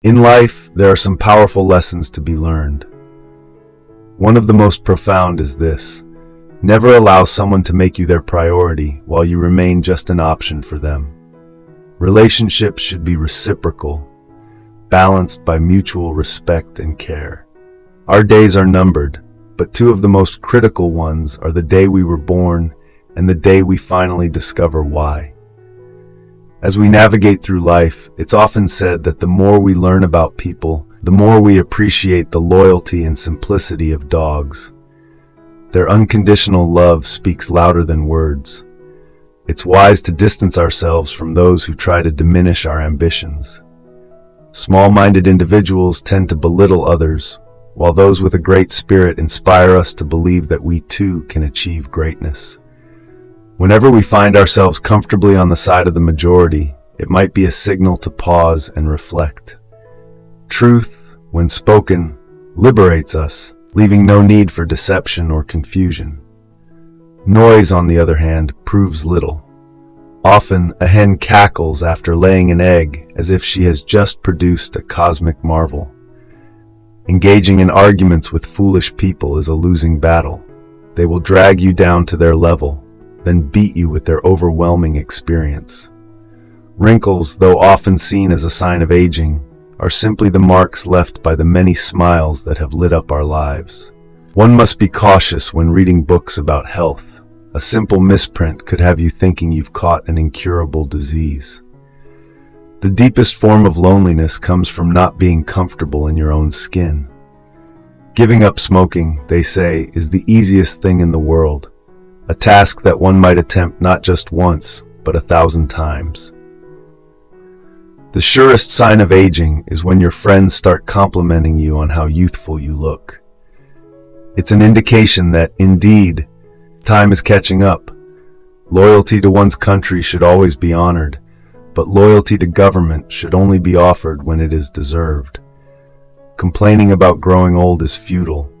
In life, there are some powerful lessons to be learned. One of the most profound is this: never allow someone to make you their priority while you remain just an option for them. Relationships should be reciprocal, balanced by mutual respect and care. Our days are numbered, but two of the most critical ones are the day we were born and the day we finally discover why. As we navigate through life, it's often said that the more we learn about people, the more we appreciate the loyalty and simplicity of dogs. Their unconditional love speaks louder than words. It's wise to distance ourselves from those who try to diminish our ambitions. Small-minded individuals tend to belittle others, while those with a great spirit inspire us to believe that we too can achieve greatness. Whenever we find ourselves comfortably on the side of the majority, it might be a signal to pause and reflect. Truth, when spoken, liberates us, leaving no need for deception or confusion. Noise, on the other hand, proves little. Often, a hen cackles after laying an egg as if she has just produced a cosmic marvel. Engaging in arguments with foolish people is a losing battle. They will drag you down to their level, then beat you with their overwhelming experience. Wrinkles, though often seen as a sign of aging, are simply the marks left by the many smiles that have lit up our lives. One must be cautious when reading books about health. A simple misprint could have you thinking you've caught an incurable disease. The deepest form of loneliness comes from not being comfortable in your own skin. Giving up smoking, they say, is the easiest thing in the world, a task that one might attempt not just once, but 1,000 times. The surest sign of aging is when your friends start complimenting you on how youthful you look. It's an indication that, indeed, time is catching up. Loyalty to one's country should always be honored, but loyalty to government should only be offered when it is deserved. Complaining about growing old is futile.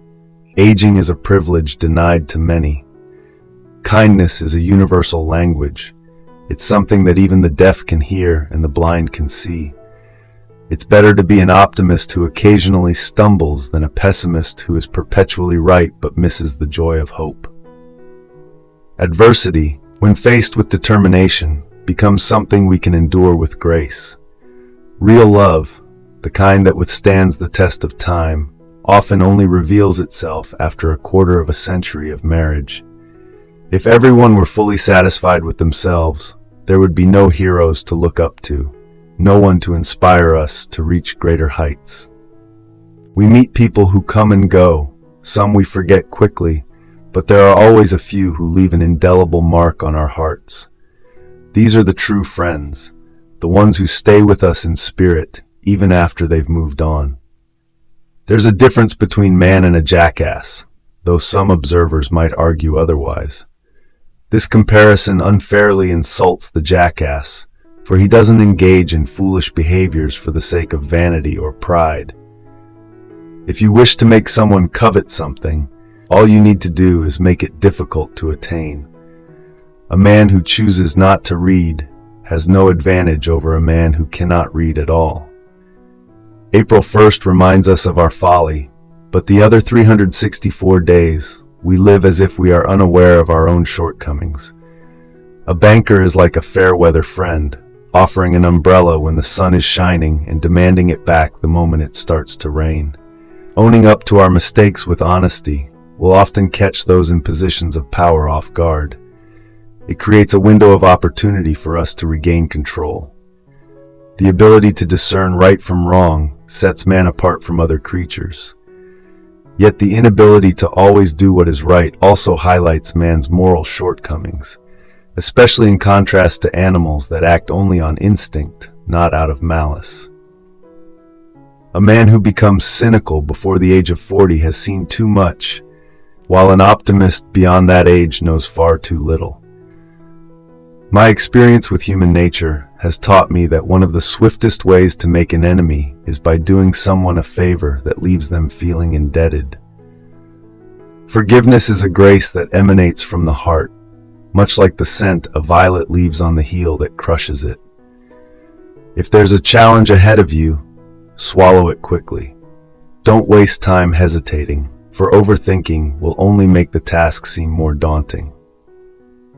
Aging is a privilege denied to many. Kindness is a universal language. It's something that even the deaf can hear and the blind can see. It's better to be an optimist who occasionally stumbles than a pessimist who is perpetually right but misses the joy of hope. Adversity, when faced with determination, becomes something we can endure with grace. Real love, the kind that withstands the test of time, often only reveals itself after a quarter of a century of marriage. If everyone were fully satisfied with themselves, there would be no heroes to look up to, no one to inspire us to reach greater heights. We meet people who come and go, some we forget quickly, but there are always a few who leave an indelible mark on our hearts. These are the true friends, the ones who stay with us in spirit, even after they've moved on. There's a difference between man and a jackass, though some observers might argue otherwise. This comparison unfairly insults the jackass, for he doesn't engage in foolish behaviors for the sake of vanity or pride. If you wish to make someone covet something, all you need to do is make it difficult to attain. A man who chooses not to read has no advantage over a man who cannot read at all. April 1st reminds us of our folly, but the other 364 days, we live as if we are unaware of our own shortcomings. A banker is like a fair-weather friend, offering an umbrella when the sun is shining and demanding it back the moment it starts to rain. Owning up to our mistakes with honesty will often catch those in positions of power off guard. It creates a window of opportunity for us to regain control. The ability to discern right from wrong sets man apart from other creatures. Yet the inability to always do what is right also highlights man's moral shortcomings, especially in contrast to animals that act only on instinct, not out of malice. A man who becomes cynical before the age of 40 has seen too much, while an optimist beyond that age knows far too little. My experience with human nature has taught me that one of the swiftest ways to make an enemy is by doing someone a favor that leaves them feeling indebted. Forgiveness is a grace that emanates from the heart, much like the scent a violet leaves on the heel that crushes it. If there's a challenge ahead of you, swallow it quickly. Don't waste time hesitating, for overthinking will only make the task seem more daunting.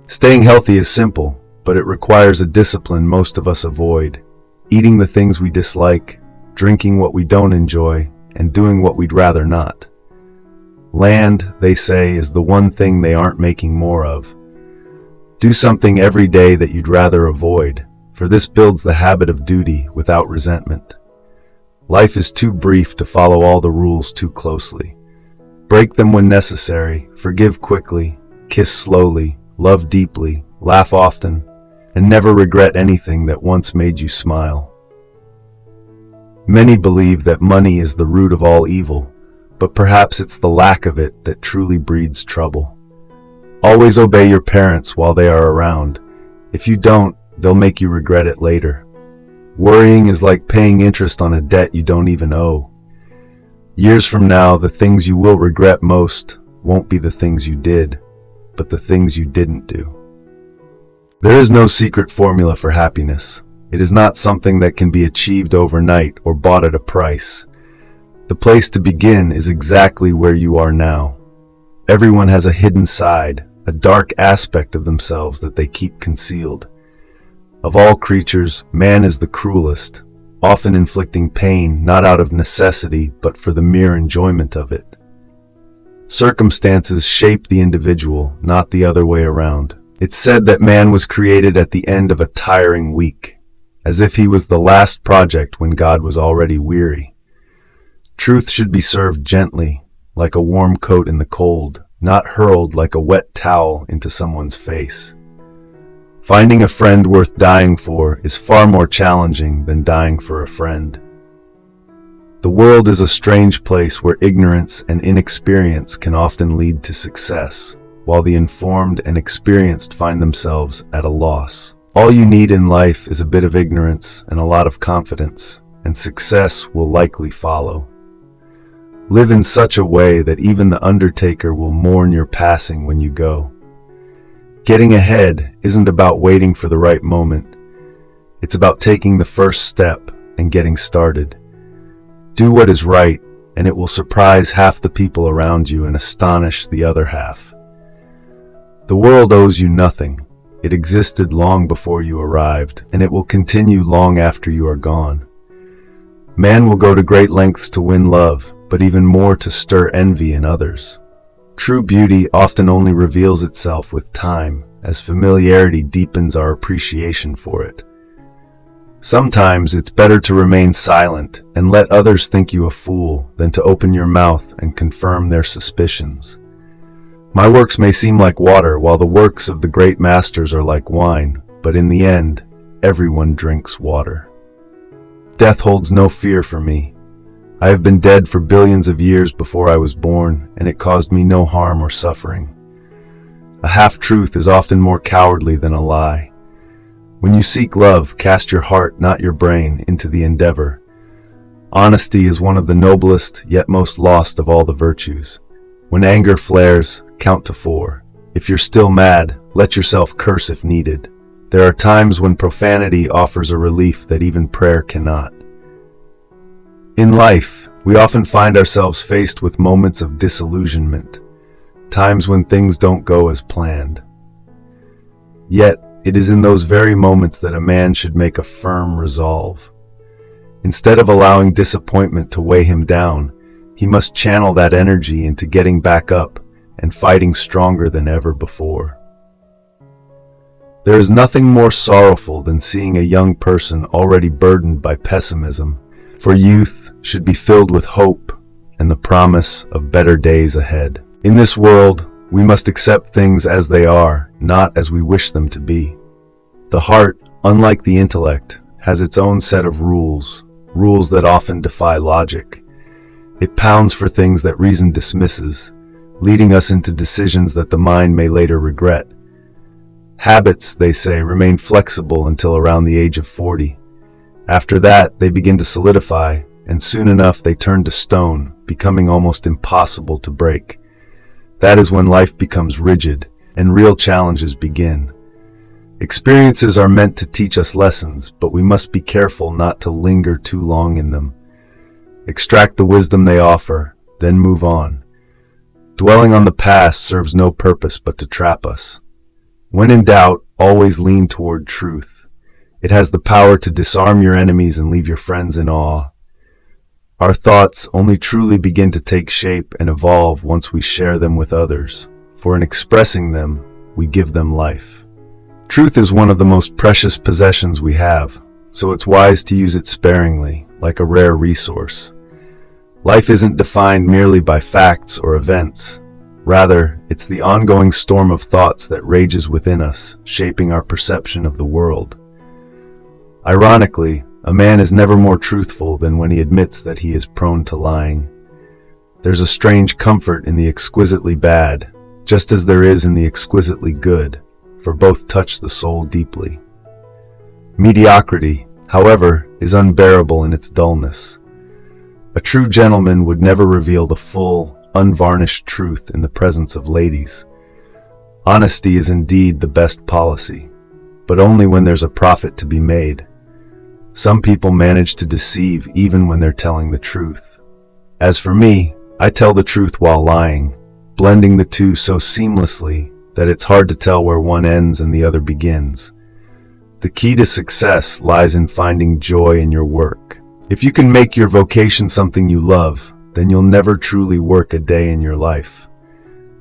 Staying healthy is simple, but it requires a discipline most of us avoid. Eating the things we dislike, drinking what we don't enjoy, and doing what we'd rather not. Land, they say, is the one thing they aren't making more of. Do something every day that you'd rather avoid, for this builds the habit of duty without resentment. Life is too brief to follow all the rules too closely. Break them when necessary, forgive quickly, kiss slowly, love deeply, laugh often, and never regret anything that once made you smile. Many believe that money is the root of all evil, but perhaps it's the lack of it that truly breeds trouble. Always obey your parents while they are around. If you don't, they'll make you regret it later. Worrying is like paying interest on a debt you don't even owe. Years from now, the things you will regret most won't be the things you did, but the things you didn't do. There is no secret formula for happiness. It is not something that can be achieved overnight or bought at a price. The place to begin is exactly where you are now. Everyone has a hidden side, a dark aspect of themselves that they keep concealed. Of all creatures, man is the cruelest, often inflicting pain not out of necessity but for the mere enjoyment of it. Circumstances shape the individual, not the other way around. It's said that man was created at the end of a tiring week, as if he was the last project when God was already weary. Truth should be served gently, like a warm coat in the cold, not hurled like a wet towel into someone's face. Finding a friend worth dying for is far more challenging than dying for a friend. The world is a strange place where ignorance and inexperience can often lead to success, while the informed and experienced find themselves at a loss. All you need in life is a bit of ignorance and a lot of confidence, and success will likely follow. Live in such a way that even the undertaker will mourn your passing when you go. Getting ahead isn't about waiting for the right moment. It's about taking the first step and getting started. Do what is right, and it will surprise half the people around you and astonish the other half. The world owes you nothing. It existed long before you arrived, and it will continue long after you are gone. Man will go to great lengths to win love, but even more to stir envy in others. True beauty often only reveals itself with time, as familiarity deepens our appreciation for it. Sometimes it's better to remain silent and let others think you a fool than to open your mouth and confirm their suspicions. My works may seem like water, while the works of the great masters are like wine, but in the end, everyone drinks water. Death holds no fear for me. I have been dead for billions of years before I was born, and it caused me no harm or suffering. A half-truth is often more cowardly than a lie. When you seek love, cast your heart, not your brain, into the endeavor. Honesty is one of the noblest, yet most lost of all the virtues. When anger flares, count to 4. If you're still mad, let yourself curse if needed. There are times when profanity offers a relief that even prayer cannot. In life, we often find ourselves faced with moments of disillusionment, times when things don't go as planned. Yet, it is in those very moments that a man should make a firm resolve. Instead of allowing disappointment to weigh him down, he must channel that energy into getting back up and fighting stronger than ever before. There is nothing more sorrowful than seeing a young person already burdened by pessimism, for youth should be filled with hope and the promise of better days ahead. In this world, we must accept things as they are, not as we wish them to be. The heart, unlike the intellect, has its own set of rules that often defy logic. It pounds for things that reason dismisses, leading us into decisions that the mind may later regret. Habits, they say, remain flexible until around the age of 40. After that, they begin to solidify, and soon enough they turn to stone, becoming almost impossible to break. That is when life becomes rigid, and real challenges begin. Experiences are meant to teach us lessons, but we must be careful not to linger too long in them. extract the wisdom they offer, then move on. Dwelling on the past serves no purpose but to trap us. When in doubt, always lean toward truth. It has the power to disarm your enemies and leave your friends in awe. Our thoughts only truly begin to take shape and evolve once we share them with others, for in expressing them, we give them life. Truth is one of the most precious possessions we have, so it's wise to use it sparingly, like a rare resource. Life isn't defined merely by facts or events. Rather, it's the ongoing storm of thoughts that rages within us, shaping our perception of the world. Ironically, a man is never more truthful than when he admits that he is prone to lying. There's a strange comfort in the exquisitely bad, just as there is in the exquisitely good, for both touch the soul deeply. Mediocrity, however, is unbearable in its dullness. A true gentleman would never reveal the full, unvarnished truth in the presence of ladies. Honesty is indeed the best policy, but only when there's a profit to be made. Some people manage to deceive even when they're telling the truth. As for me, I tell the truth while lying, blending the two so seamlessly that it's hard to tell where one ends and the other begins. The key to success lies in finding joy in your work. If you can make your vocation something you love, then you'll never truly work a day in your life.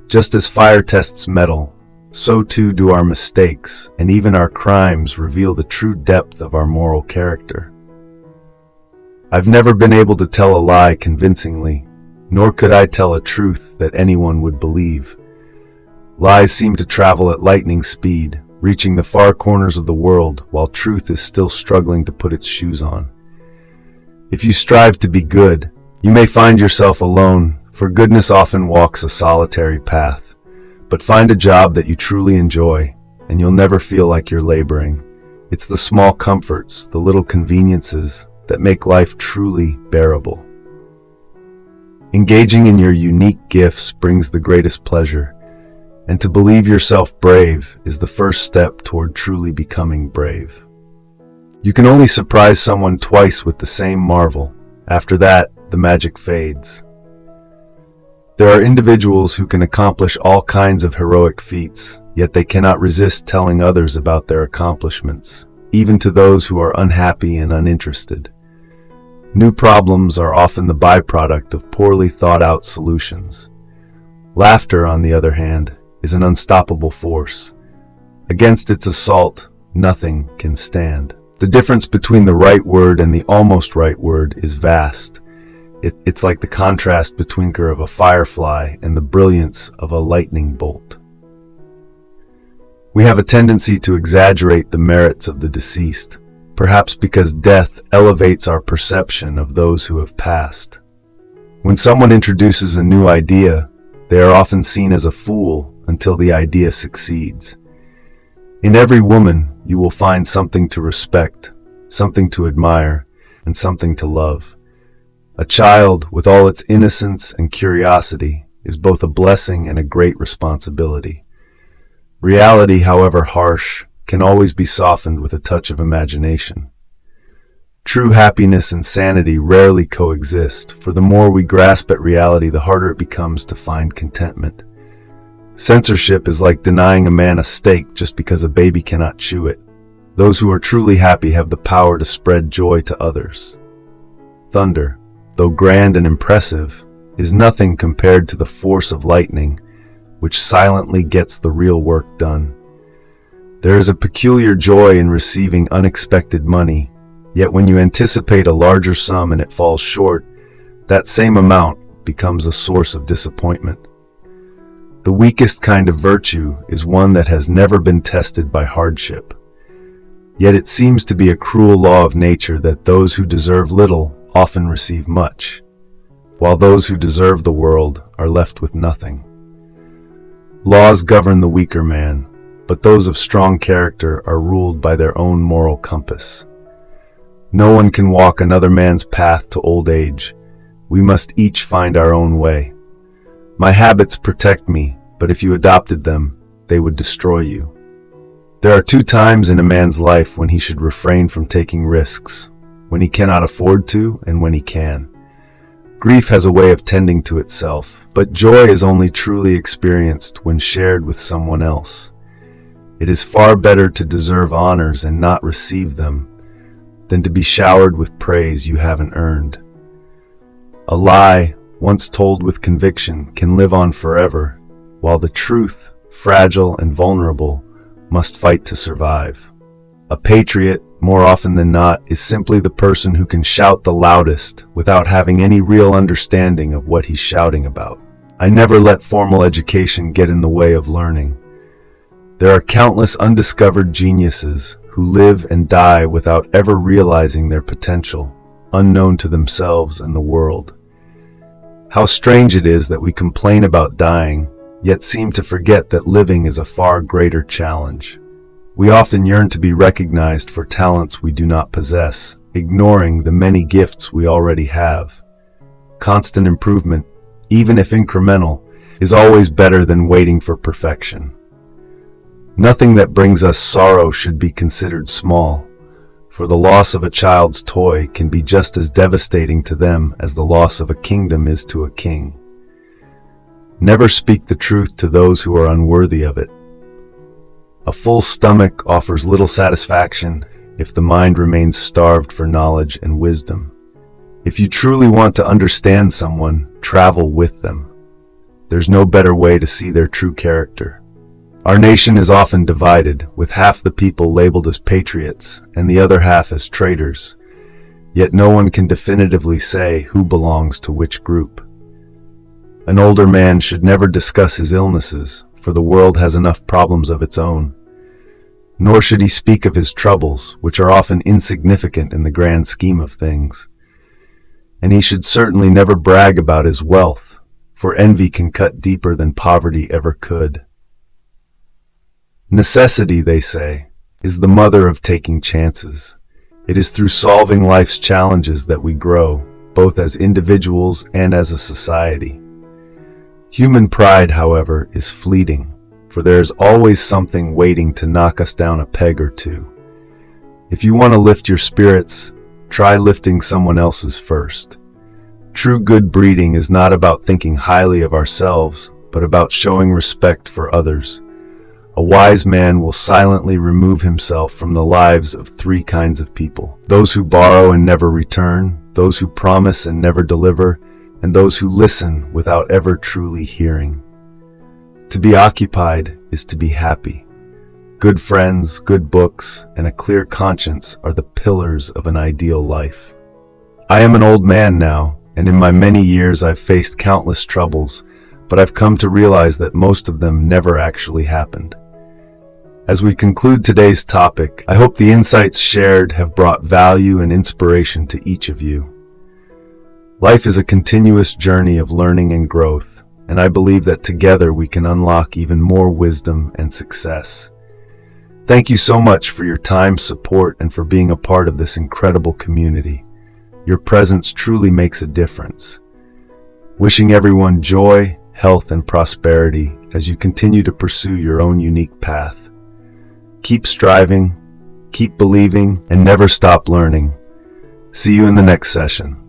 Just as fire tests metal, so too do our mistakes, and even our crimes reveal the true depth of our moral character. I've never been able to tell a lie convincingly, nor could I tell a truth that anyone would believe. Lies seem to travel at lightning speed, reaching the far corners of the world, while truth is still struggling to put its shoes on. If you strive to be good, you may find yourself alone, for goodness often walks a solitary path. But find a job that you truly enjoy, and you'll never feel like you're laboring. It's the small comforts, the little conveniences, that make life truly bearable. Engaging in your unique gifts brings the greatest pleasure, and to believe yourself brave is the first step toward truly becoming brave. You can only surprise someone twice with the same marvel. After that, the magic fades. There are individuals who can accomplish all kinds of heroic feats, yet they cannot resist telling others about their accomplishments, even to those who are unhappy and uninterested. New problems are often the byproduct of poorly thought-out solutions. Laughter, on the other hand, is an unstoppable force. Against its assault, nothing can stand. The difference between the right word and the almost right word is vast. It's like the contrast between of a firefly and the brilliance of a lightning bolt. We have a tendency to exaggerate the merits of the deceased, perhaps because death elevates our perception of those who have passed. When someone introduces a new idea, they are often seen as a fool until the idea succeeds. In every woman, you will find something to respect, something to admire, and something to love. A child, with all its innocence and curiosity, is both a blessing and a great responsibility. Reality, however harsh, can always be softened with a touch of imagination. True happiness and sanity rarely coexist, for the more we grasp at reality, the harder it becomes to find contentment. Censorship is like denying a man a steak just because a baby cannot chew it. Those who are truly happy have the power to spread joy to others. Thunder, though grand and impressive, is nothing compared to the force of lightning, which silently gets the real work done. There is a peculiar joy in receiving unexpected money, yet when you anticipate a larger sum and it falls short, that same amount becomes a source of disappointment. The weakest kind of virtue is one that has never been tested by hardship. Yet it seems to be a cruel law of nature that those who deserve little often receive much, while those who deserve the world are left with nothing. Laws govern the weaker man, but those of strong character are ruled by their own moral compass. No one can walk another man's path to old age. We must each find our own way. My habits protect me, but if you adopted them, they would destroy you. There are 2 times in a man's life when he should refrain from taking risks: when he cannot afford to and when he can. Grief has a way of tending to itself, but joy is only truly experienced when shared with someone else. It is far better to deserve honors and not receive them than to be showered with praise you haven't earned. A lie, once told with conviction, can live on forever, while the truth, fragile and vulnerable, must fight to survive. A patriot, more often than not, is simply the person who can shout the loudest without having any real understanding of what he's shouting about. I never let formal education get in the way of learning. There are countless undiscovered geniuses who live and die without ever realizing their potential, unknown to themselves and the world. How strange it is that we complain about dying, yet seem to forget that living is a far greater challenge. We often yearn to be recognized for talents we do not possess, ignoring the many gifts we already have. Constant improvement, even if incremental, is always better than waiting for perfection. Nothing that brings us sorrow should be considered small, for the loss of a child's toy can be just as devastating to them as the loss of a kingdom is to a king. Never speak the truth to those who are unworthy of it. A full stomach offers little satisfaction if the mind remains starved for knowledge and wisdom. If you truly want to understand someone, travel with them. There's no better way to see their true character. Our nation is often divided, with half the people labeled as patriots and the other half as traitors. Yet no one can definitively say who belongs to which group. An older man should never discuss his illnesses, for the world has enough problems of its own. Nor should he speak of his troubles, which are often insignificant in the grand scheme of things. And he should certainly never brag about his wealth, for envy can cut deeper than poverty ever could. Necessity, they say, is the mother of taking chances. It is through solving life's challenges that we grow, both as individuals and as a society. Human pride, however, is fleeting, for there is always something waiting to knock us down a peg or two. If you want to lift your spirits, try lifting someone else's first. True good breeding is not about thinking highly of ourselves, but about showing respect for others. A wise man will silently remove himself from the lives of three kinds of people: those who borrow and never return, those who promise and never deliver, and those who listen without ever truly hearing. To be occupied is to be happy. Good friends, good books, and a clear conscience are the pillars of an ideal life. I am an old man now, and in my many years I've faced countless troubles, but I've come to realize that most of them never actually happened. As we conclude today's topic, I hope the insights shared have brought value and inspiration to each of you. Life is a continuous journey of learning and growth, and I believe that together we can unlock even more wisdom and success. Thank you so much for your time, support, and for being a part of this incredible community. Your presence truly makes a difference. Wishing everyone joy, health, and prosperity as you continue to pursue your own unique path. Keep striving, keep believing, and never stop learning. See you in the next session.